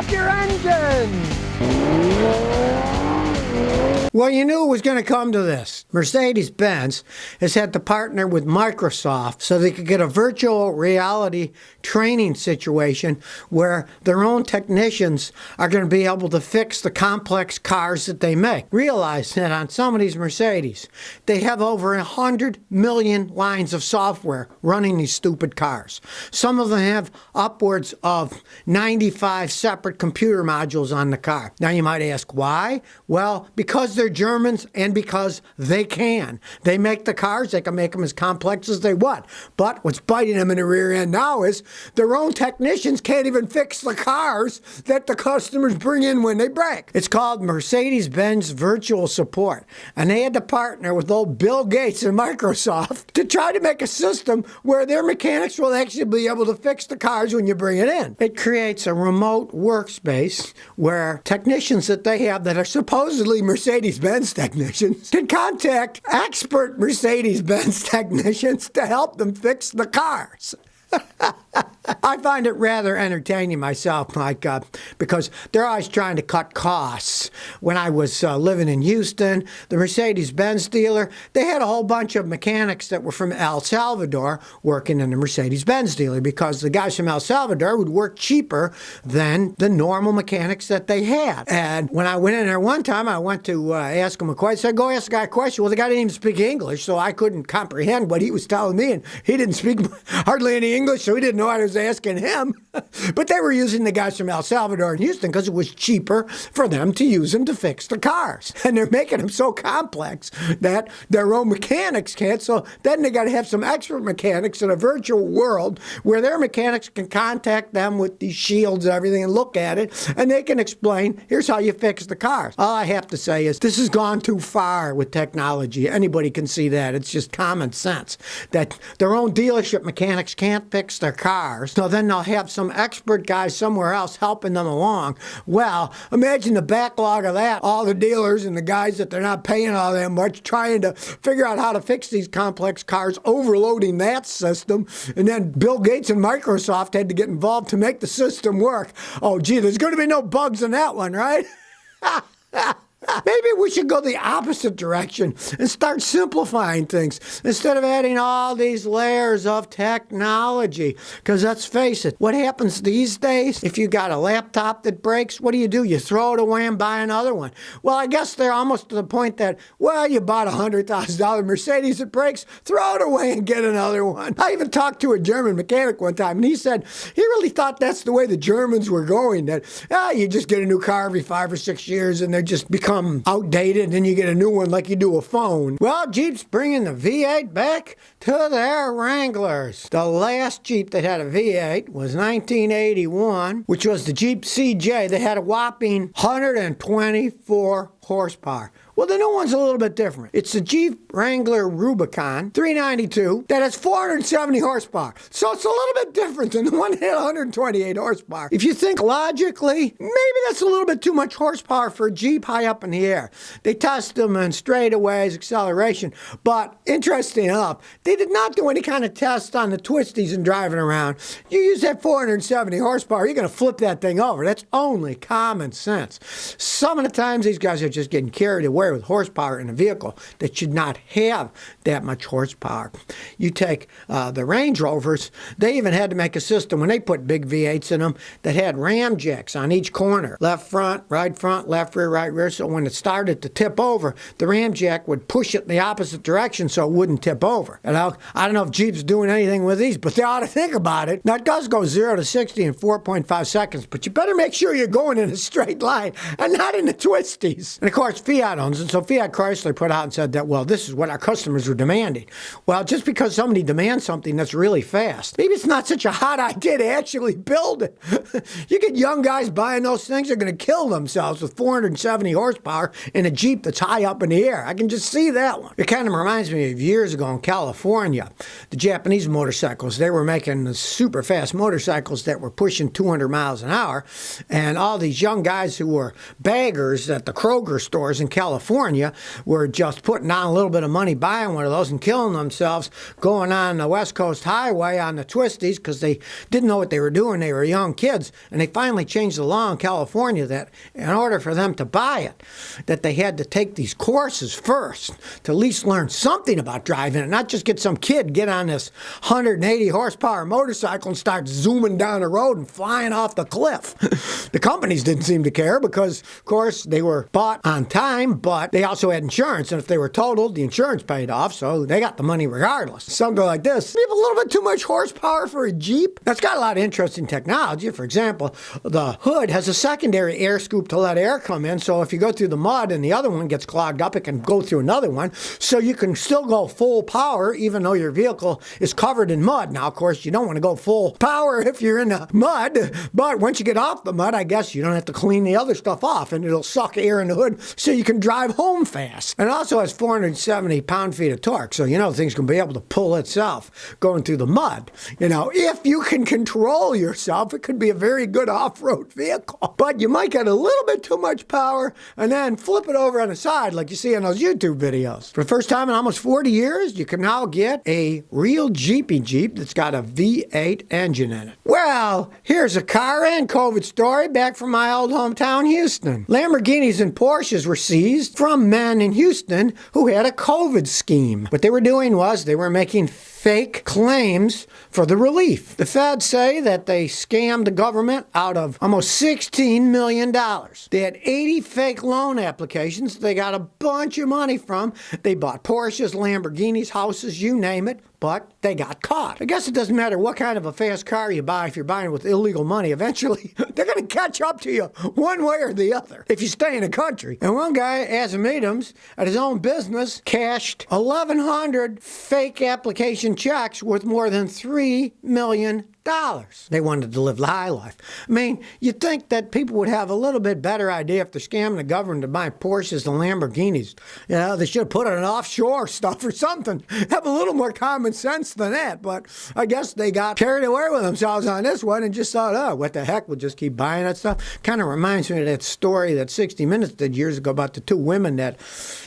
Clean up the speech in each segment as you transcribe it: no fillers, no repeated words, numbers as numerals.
off your engine! Well, you knew it was going to come to this. Mercedes-Benz has had to partner with Microsoft so they could get a virtual reality training situation where their own technicians are going to be able to fix the complex cars that they make. Realize that on some of these Mercedes, they have over 100 million lines of software running these stupid cars. Some of them have upwards of 95 separate computer modules on the car. Now you might ask, why? Well, because they're Germans and because they can. They make the cars, they can make them as complex as they want. But what's biting them in the rear end now is their own technicians can't even fix the cars that the customers bring in when they break. It's called Mercedes-Benz Virtual Support. And they had to partner with old Bill Gates and Microsoft to try to make a system where their mechanics will actually be able to fix the cars when you bring it in. It creates a remote workspace where technicians that they have that are supposedly Mercedes-Benz technicians can contact expert Mercedes-Benz technicians to help them fix the cars. I find it rather entertaining myself, because they're always trying to cut costs. When I was living in Houston, the Mercedes-Benz dealer, they had a whole bunch of mechanics that were from El Salvador working in the Mercedes-Benz dealer because the guys from El Salvador would work cheaper than the normal mechanics that they had. And when I went in there one time, I went to ask him a question. I said, go ask the guy a question. Well, the guy didn't even speak English, so I couldn't comprehend what he was telling me, and he didn't speak hardly any English, so he didn't know what I was asking him. But they were using the guys from El Salvador and Houston because it was cheaper for them to use them to fix the cars. And they're making them so complex that their own mechanics can't. So then they got to have some expert mechanics in a virtual world where their mechanics can contact them with these shields and everything and look at it, and they can explain, here's how you fix the cars. All I have to say is this has gone too far with technology. Anybody can see that. It's just common sense that their own dealership mechanics can't fix their cars. So then they'll have some expert guys somewhere else helping them along. Well, imagine the backlog of that. All the dealers and the guys that they're not paying all that much trying to figure out how to fix these complex cars, overloading that system. And then Bill Gates and Microsoft had to get involved to make the system work. Oh, gee, there's going to be no bugs in that one, right? Maybe we should go the opposite direction and start simplifying things instead of adding all these layers of technology. Because let's face it, what happens these days, if you got a laptop that breaks, what do? You throw it away and buy another one. Well, I guess they're almost to the point that, well, you bought a $100,000 Mercedes that breaks, throw it away and get another one. I even talked to a German mechanic one time, and he said he really thought that's the way the Germans were going, that you just get a new car every 5 or 6 years and they just become outdated and you get a new one like you do a phone. Well, Jeep's bringing the V8 back to their Wranglers. The last Jeep that had a V8 was 1981, which was the Jeep CJ that had a whopping 124 horsepower. Well, the new one's a little bit different. It's the Jeep Wrangler Rubicon 392 that has 470 horsepower. So it's a little bit different than the one that had 128 horsepower. If you think logically, maybe that's a little bit too much horsepower for a Jeep high up in the air. They test them in straightaways, acceleration, but interesting enough, they did not do any kind of test on the twisties and driving around. You use that 470 horsepower, you're going to flip that thing over. That's only common sense. Some of the times these guys are just getting carried away with horsepower in a vehicle that should not have that much horsepower. You take the Range Rovers, they even had to make a system when they put big V8s in them that had ram jacks on each corner. Left front, left rear, right rear. So when it started to tip over, the ram jack would push it in the opposite direction so it wouldn't tip over. And I don't know if Jeep's doing anything with these, but they ought to think about it. Now it does go 0 to 60 in 4.5 seconds, but you better make sure you're going in a straight line and not in the twisties. And of course, Fiat owns it, so Fiat Chrysler put out and said that, well, this is what our customers are demanding. Well, just because somebody demands something that's really fast, maybe it's not such a hot idea to actually build it. You get young guys buying those things, they're going to kill themselves with 470 horsepower in a Jeep that's high up in the air. I can just see that one. It kind of reminds me of years ago in California, the Japanese motorcycles, they were making the super fast motorcycles that were pushing 200 miles an hour, and all these young guys who were baggers at the Kroger stores in California California were just putting on a little bit of money buying one of those and killing themselves going on the West Coast Highway on the twisties because they didn't know what they were doing. They were young kids, and they finally changed the law in California that in order for them to buy it, that they had to take these courses first to at least learn something about driving and not just get some kid get on this 180 horsepower motorcycle and start zooming down the road and flying off the cliff. The companies didn't seem to care because, of course, they were bought on time, but they also had insurance, and if they were totaled, the insurance paid off, so they got the money regardless. Something like this. We have a little bit too much horsepower for a Jeep. That's got a lot of interesting technology. For example, the hood has a secondary air scoop to let air come in, so if you go through the mud and the other one gets clogged up, it can go through another one, so you can still go full power even though your vehicle is covered in mud. Now, of course, you don't want to go full power if you're in the mud, but once you get off the mud, I guess you don't have to clean the other stuff off, and it'll suck air in the hood so you can drive home fast. And it also has 470 pound-feet of torque, so the thing's going to be able to pull itself going through the mud. If you can control yourself, it could be a very good off-road vehicle. But you might get a little bit too much power and then flip it over on the side like you see in those YouTube videos. For the first time in almost 40 years, you can now get a real Jeepy Jeep that's got a V8 engine in it. Well, here's a car and COVID story back from my old hometown, Houston. Lamborghinis and Porsches were seized from men in Houston who had a COVID scheme. What they were doing was they were making fake claims for the relief. The feds say that they scammed the government out of almost $16 million. They had 80 fake loan applications they got a bunch of money from. They bought Porsches, Lamborghinis, houses, you name it, but they got caught. I guess it doesn't matter what kind of a fast car you buy if you're buying it with illegal money. Eventually, they're going to catch up to you one way or the other if you stay in the country. And one guy, as meetings at his own business, cashed 1,100 fake application checks worth more than $3 million. They wanted to live the high life. I mean, you'd think that people would have a little bit better idea if they're scamming the government to buy Porsches and Lamborghinis. They should have put it on offshore stuff or something. Have a little more common sense than that. But I guess they got carried away with themselves on this one and just thought, oh, what the heck, we'll just keep buying that stuff. Kind of reminds me of that story that 60 Minutes did years ago about the two women that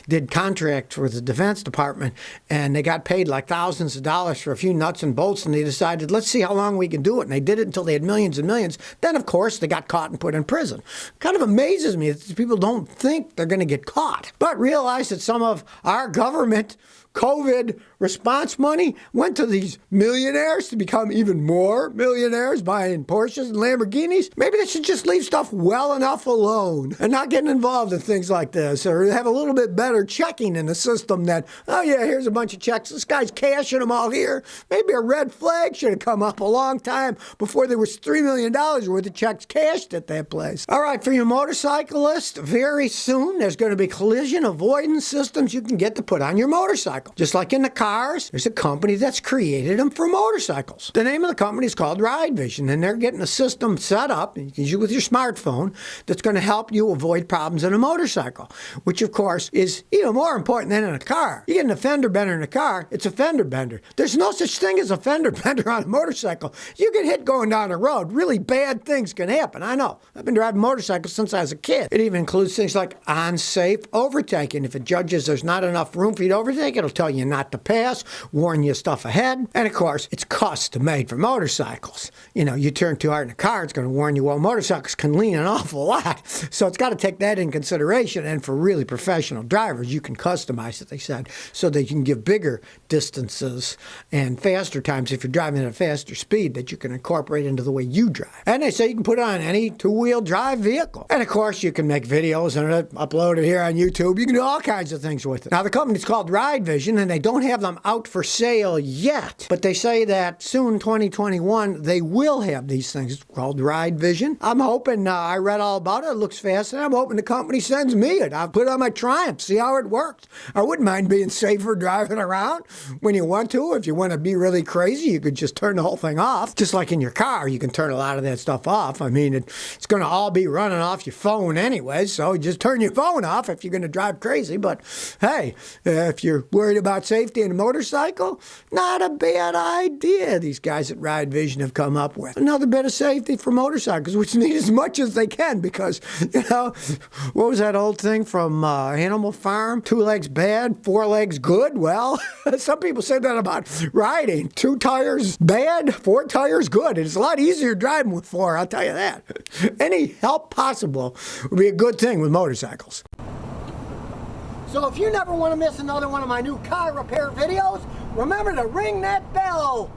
did contracts with the Defense Department, and they got paid like thousands of dollars for a few nuts and bolts, and they decided, let's see how long we can do it. And they did it until they had millions and millions. Then, of course, they got caught and put in prison. Kind of amazes me that people don't think they're going to get caught, but realize that some of our government COVID response money went to these millionaires to become even more millionaires buying Porsches and Lamborghinis. Maybe they should just leave stuff well enough alone and not get involved in things like this, or have a little bit better checking in the system that, oh yeah, here's a bunch of checks. This guy's cashing them all here. Maybe a red flag should have come up a long time before there was $3 million worth of checks cashed at that place. All right, for you motorcyclists, very soon there's going to be collision avoidance systems you can get to put on your motorcycle. Just like in the cars, there's a company that's created them for motorcycles. The name of the company is called Ride Vision, and they're getting a system set up, and you can use it with your smartphone, that's going to help you avoid problems in a motorcycle, which of course is even more important than in a car. You get a fender bender in a car, it's a fender bender. There's no such thing as a fender bender on a motorcycle. You get hit going down the road, really bad things can happen. I know. I've been driving motorcycles since I was a kid. It even includes things like unsafe overtaking. If it judges there's not enough room for you to overtake, it'll tell you not to pass, warn you stuff ahead. And of course, it's custom made for motorcycles. You turn too hard in a car, it's going to warn you. Well, motorcycles can lean an awful lot. So it's got to take that in consideration. And for really professional drivers, you can customize it, they said, so that you can give bigger distances and faster times if you're driving at a faster speed that you can incorporate into the way you drive. And they say you can put it on any two-wheel drive vehicle. And of course, you can make videos and upload it here on YouTube. You can do all kinds of things with it. Now, the company's called Ride Vision, and they don't have them out for sale yet. But they say that soon, 2021, they will have these things called Ride Vision. I'm hoping, I read all about it. It looks fascinating. I'm hoping the company sends me it. I'll put it on my Triumph, see how it works. I wouldn't mind being safer driving around when you want to. If you want to be really crazy, you could just turn the whole thing off. off. Just like in your car, you can turn a lot of that stuff off. I mean, it's going to all be running off your phone anyway, so just turn your phone off if you're going to drive crazy. But hey, if you're worried about safety in a motorcycle, not a bad idea these guys at Ride Vision have come up with. Another bit of safety for motorcycles, which need as much as they can, because, you know, what was that old thing from Animal Farm? 2 legs bad, 4 legs good? Well, some people say that about riding. 2 tires bad, 4 tires good. It's a lot easier driving with 4, I'll tell you that. Any help possible would be a good thing with motorcycles. So if you never want to miss another one of my new car repair videos, remember to ring that bell.